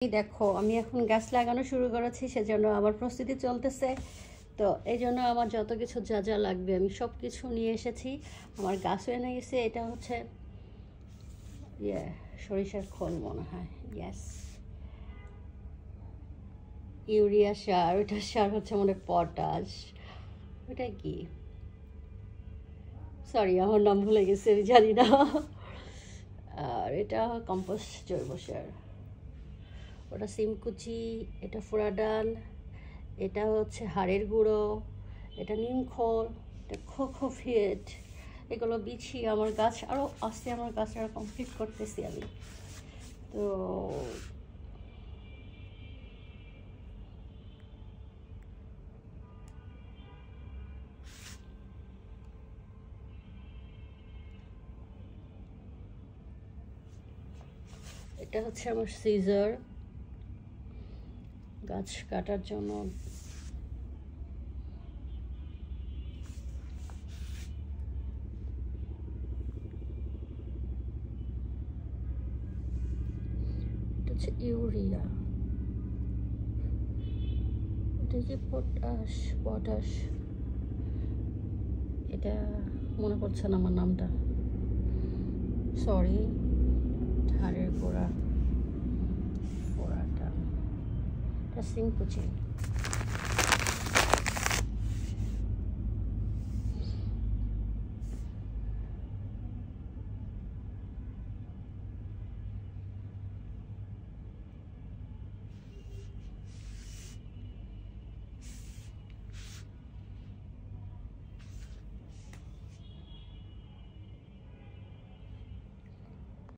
এই দেখো আমি এখন গাছ লাগানো শুরু করেছি, সেজন্য আমার প্রস্তুতি চলতেছে। তো এই জন্য আমার যত কিছু যা যা লাগবে আমি সব কিছু নিয়ে এসেছি। আমার গাছও এনে গেছে। এটা হচ্ছে সরিষার খোল মনে হয়, ইয়েস। ইউরিয়া সার, ওইটা সার হচ্ছে মনে পটাশ। ওটা কি, সরি আমার নাম ভুলে গেছি, আমি জানি না। আর এটা কম্পোস্ট জৈব সার। ওটা সিমকুচি, এটা ফুরাডান, এটা হচ্ছে হাড়ের গুঁড়ো, এটা নিমখোল, এটা কোকোপিট। এগুলো বিছিয়ে আমার গাছ আরও আস্তে, আমার গাছ আরও কমপ্লিট করতেছি আমি। তো এটা হচ্ছে আমার সিজার গাছ কাটার জন্য। এটা হচ্ছে ইউরিয়া, এটা যে পটাশ, পটাশ এটা মনে পড়ছে না আমার নামটা, সরি। হাড়ের গোড়া, পোড়াটা, এটা সিমকুচি।